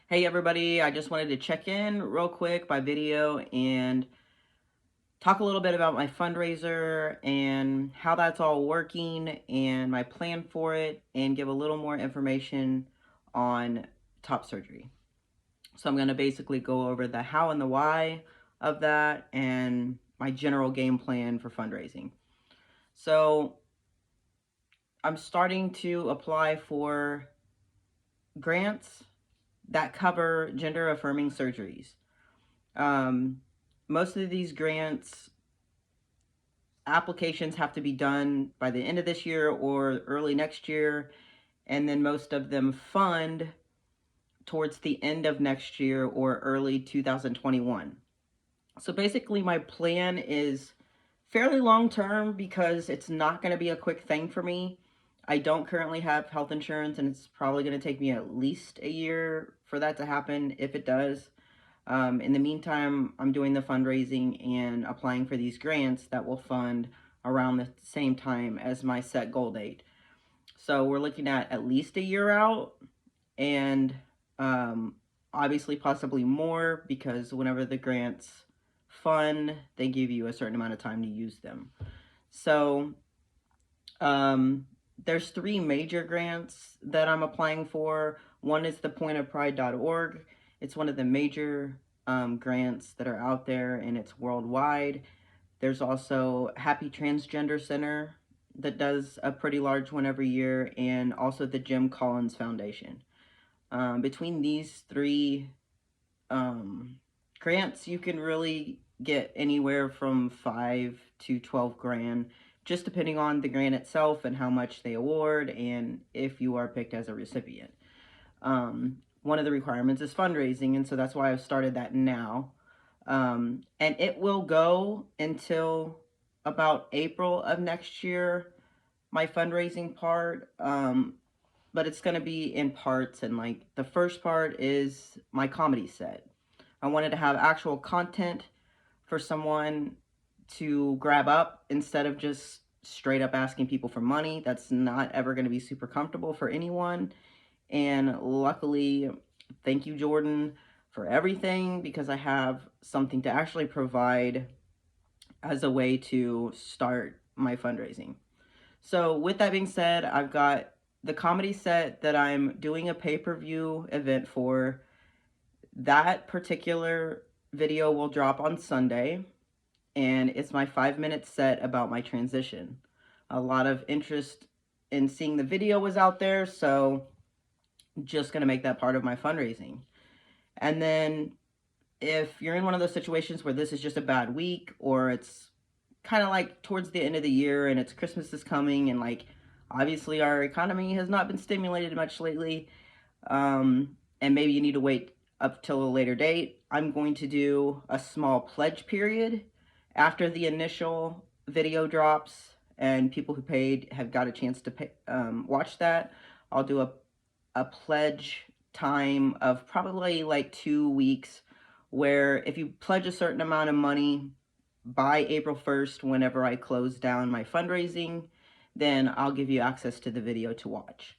Hey everybody, I just wanted to check in real quick by video and talk a little bit about my fundraiser and how that's all working and my plan for it, and give a little more information on top surgery. So I'm going to basically go over the how and the why of that and my general game plan for fundraising. So I'm starting to apply for grants that cover gender affirming surgeries. Um, Most of these grants applications have to be done by the end of this year or early next year, and then most of them fund towards the end of next year or early 2021. So basically my plan is fairly long term because it's not going to be a quick thing for me. I don't currently have health insurance, and it's probably going to take me at least a year for that to happen if it does. In the meantime, I'm doing the fundraising and applying for these grants that will fund around the same time as my set goal date. So we're looking at least a year out, and obviously possibly more, because whenever the grants fund, they give you a certain amount of time to use them. So there's three major grants that I'm applying for. One is the pointofpride.org. It's one of the major grants that are out there, and it's worldwide. There's also Happy Transgender Center that does a pretty large one every year, and also the Jim Collins Foundation. Between these three grants, you can really get anywhere from 5 to 12 grand, just depending on the grant itself and how much they award and if you are picked as a recipient. One of the requirements is fundraising, and so that's why I've started that now. And it will go until about April of next year, my fundraising part. But it's going to be in parts, and like the first part is my comedy set. I wanted to have actual content for someone to grab up instead of just straight up asking people for money. That's not ever going to be super comfortable for anyone. And luckily, thank you, Jordan, for everything, because I have something to actually provide as a way to start my fundraising. So with that being said, I've got the comedy set that I'm doing a pay-per-view event for. That particular video will drop on Sunday, and it's my 5-minute set about my transition. A lot of interest in seeing the video was out there, so just going to make that part of my fundraising. And then if you're in one of those situations where this is just a bad week, or it's kind of like towards the end of the year and it's Christmas is coming, and like obviously our economy has not been stimulated much lately, and maybe you need to wait up till a later date, I'm going to do a small pledge period after the initial video drops and people who paid have got a chance to watch that. I'll do a pledge time of probably like 2 weeks, where if you pledge a certain amount of money by April 1st, whenever I close down my fundraising, then I'll give you access to the video to watch.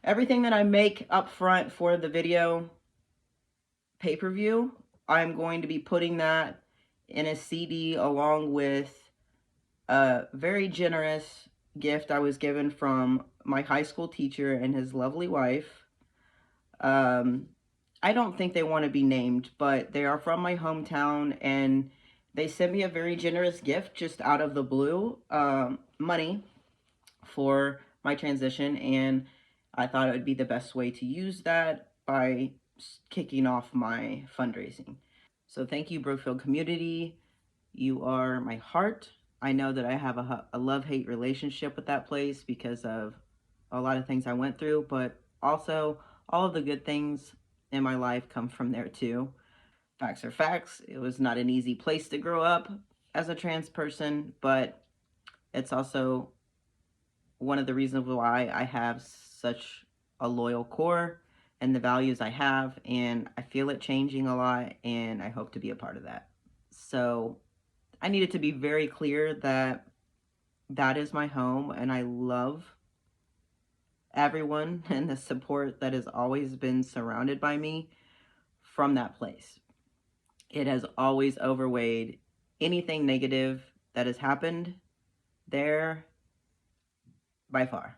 Everything that I make up front for the video pay-per-view, I'm going to be putting that in a CD along with a very generous gift I was given from my high school teacher and his lovely wife. I don't think they want to be named, but they are from my hometown, and they sent me a very generous gift just out of the blue, money for my transition, and I thought it would be the best way to use that by kicking off my fundraising. So thank you, Brookfield community. You are my heart. I know that I have a love-hate relationship with that place because of a lot of things I went through, but also all of the good things in my life come from there too. Facts are facts. It was not an easy place to grow up as a trans person, but it's also one of the reasons why I have such a loyal core and the values I have, and I feel it changing a lot, and I hope to be a part of that. So I needed to be very clear that that is my home, and I love everyone and the support that has always been surrounded by me from that place. It has always overweighed anything negative that has happened there by far.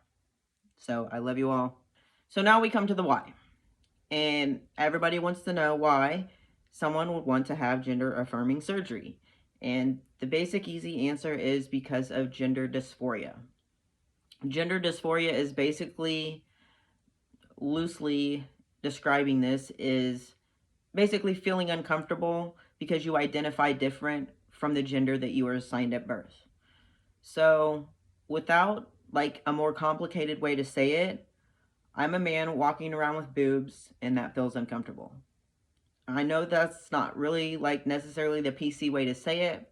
So I love you all. So now we come to the why. And everybody wants to know why someone would want to have gender affirming surgery. And the basic easy answer is because of gender dysphoria. Gender dysphoria is basically, loosely describing this, is basically feeling uncomfortable because you identify different from the gender that you were assigned at birth. So, without like a more complicated way to say it, I'm a man walking around with boobs and that feels uncomfortable. I know that's not really like necessarily the PC way to say it,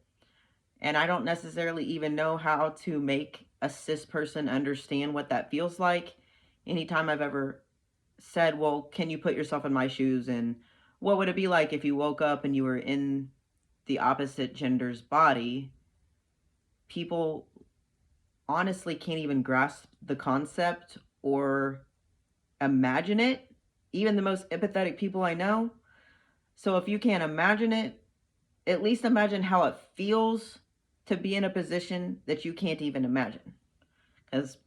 and I don't necessarily even know how to make a cis person understand what that feels like. Anytime I've ever said, well, can you put yourself in my shoes, and what would it be like if you woke up and you were in the opposite gender's body, people honestly can't even grasp the concept or imagine it, even the most empathetic people I know. So if you can't imagine it, at least imagine how it feels to be in a position that you can't even imagine. Because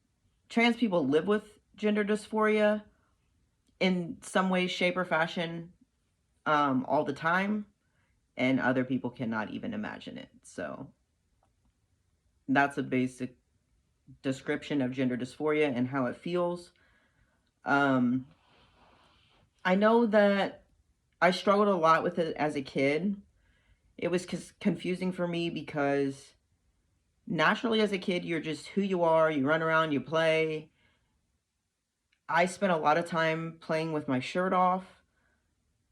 trans people live with gender dysphoria in some way, shape, or fashion all the time, and other people cannot even imagine it. So that's a basic description of gender dysphoria and how it feels. Um, I know that I struggled a lot with it as a kid. It was confusing for me because naturally as a kid, you're just who you are. You run around, you play. I spent a lot of time playing with my shirt off,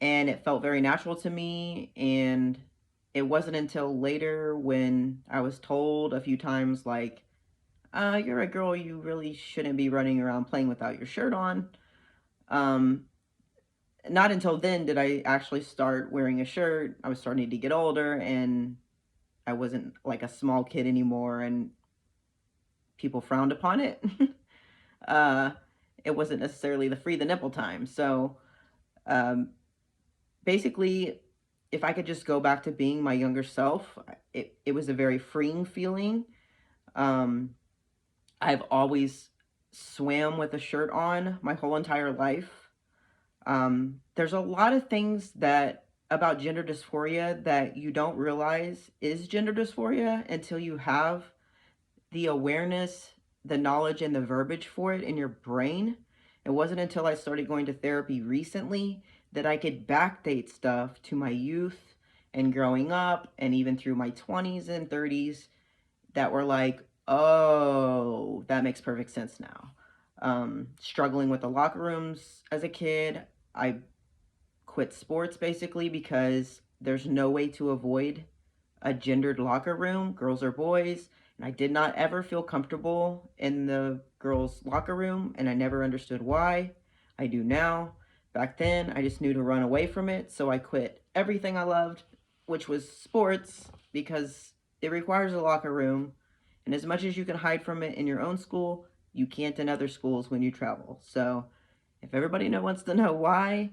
and it felt very natural to me. And it wasn't until later when I was told a few times, like, you're a girl, you really shouldn't be running around playing without your shirt on. Um, Not until then did I actually start wearing a shirt. I was starting to get older, and I wasn't like a small kid anymore, and people frowned upon it. uh, it wasn't necessarily the free the nipple time. So um, basically, if I could just go back to being my younger self, it was a very freeing feeling. Um, I've always swam with a shirt on my whole entire life. There's a lot of things that about gender dysphoria that you don't realize is gender dysphoria until you have the awareness, the knowledge, and the verbiage for it in your brain. It wasn't until I started going to therapy recently that I could backdate stuff to my youth and growing up and even through my 20s and 30s that were like, oh, that makes perfect sense now. Struggling with the locker rooms as a kid, I quit sports basically because there's no way to avoid a gendered locker room, girls or boys, and I did not ever feel comfortable in the girls' locker room, and I never understood why. I do now. Back then, I just knew to run away from it, so I quit everything I loved, which was sports, because it requires a locker room, and as much as you can hide from it in your own school, you can't in other schools when you travel. So, if everybody wants to know why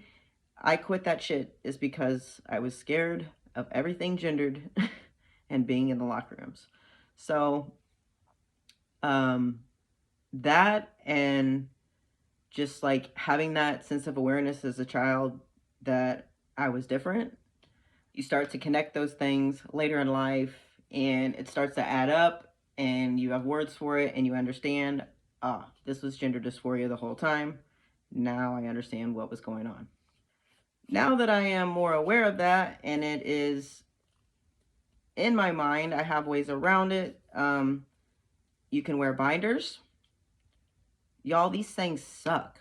I quit that shit, is because I was scared of everything gendered and being in the locker rooms. So, um, that and just like having that sense of awareness as a child that I was different, you start to connect those things later in life, and it starts to add up, and you have words for it, and you understand, this was gender dysphoria the whole time. Now I understand what was going on. Now that I am more aware of that and it is in my mind, I have ways around it. You can wear binders. Y'all, these things suck.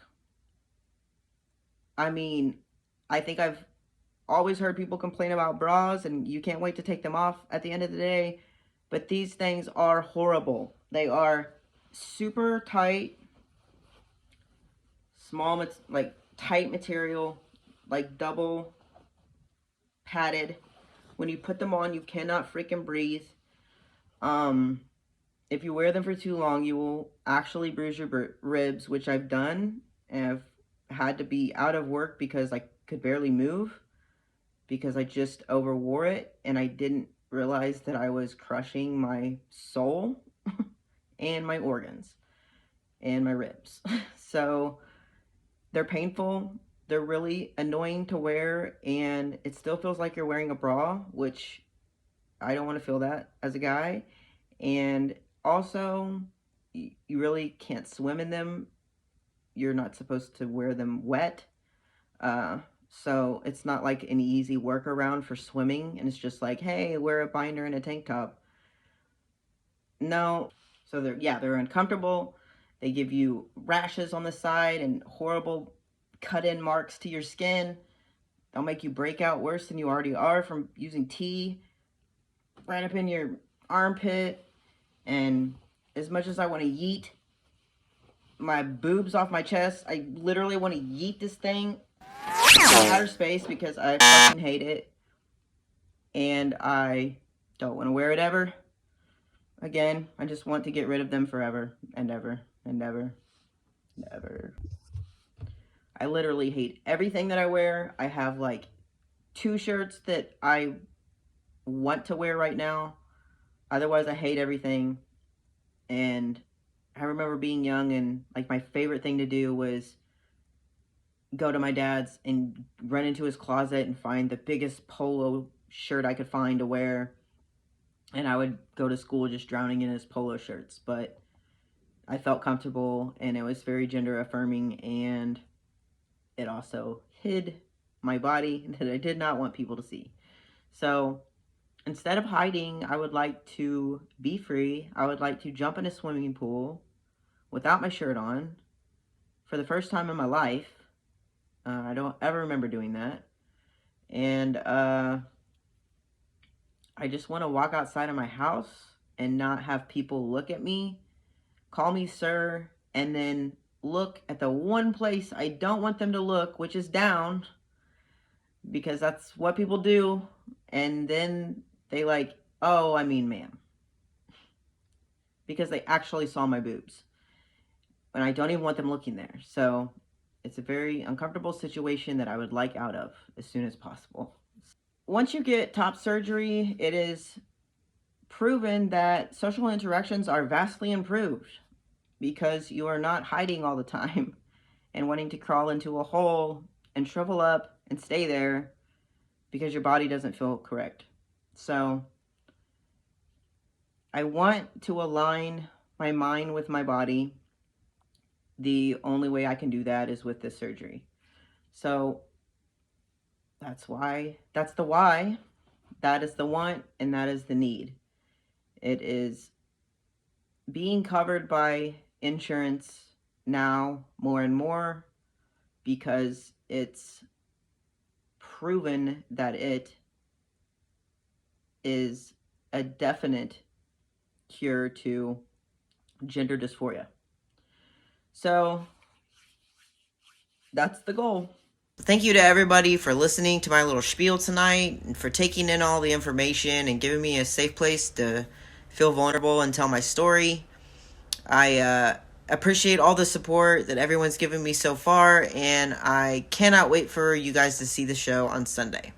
I mean, I think I've always heard people complain about bras and you can't wait to take them off at the end of the day. But these things are horrible. They are super tight, small, like tight material, like double padded. When you put them on, you cannot freaking breathe. Um, If you wear them for too long, you will actually bruise your ribs, which I've done, and I've had to be out of work because I could barely move because I just overwore it and I didn't realize that I was crushing my soul and my organs and my ribs. So they're painful, they're really annoying to wear, and it still feels like you're wearing a bra, which I don't want to feel that as a guy. And also, you really can't swim in them. You're not supposed to wear them wet. So it's not like an easy workaround for swimming, and it's just like, hey, wear a binder and a tank top. No. So they're uncomfortable. They give you rashes on the side and horrible cut-in marks to your skin. They'll make you break out worse than you already are from using tea right up in your armpit. And as much as I want to yeet my boobs off my chest, I literally want to yeet this thing in outer space because I fucking hate it. And I don't want to wear it ever again. I just want to get rid of them forever and ever and ever and ever. I literally hate everything that I wear. I have like 2 shirts that I want to wear right now. Otherwise, I hate everything. And I remember being young and like my favorite thing to do was go to my dad's and run into his closet and find the biggest polo shirt I could find to wear. And I would go to school just drowning in his polo shirts. But I felt comfortable and it was very gender affirming, and it also hid my body that I did not want people to see. So instead of hiding, I would like to be free. I would like to jump in a swimming pool without my shirt on for the first time in my life. I don't ever remember doing that. And I just want to walk outside of my house and not have people look at me, call me sir, and then look at the one place I don't want them to look, which is down, because that's what people do. And then they like, oh, I mean ma'am, because they actually saw my boobs and I don't even want them looking there. So it's a very uncomfortable situation that I would like out of as soon as possible. Once you get top surgery, it is proven that social interactions are vastly improved because you are not hiding all the time and wanting to crawl into a hole and shrivel up and stay there because your body doesn't feel correct. So I want to align my mind with my body. The only way I can do that is with this surgery. So that's the why, that is the want, and that is the need. It is being covered by insurance now more and more because it's proven that it is a definite cure to gender dysphoria. So that's the goal. Thank you to everybody for listening to my little spiel tonight and for taking in all the information and giving me a safe place to feel vulnerable and tell my story. I appreciate all the support that everyone's given me so far, and I cannot wait for you guys to see the show on Sunday.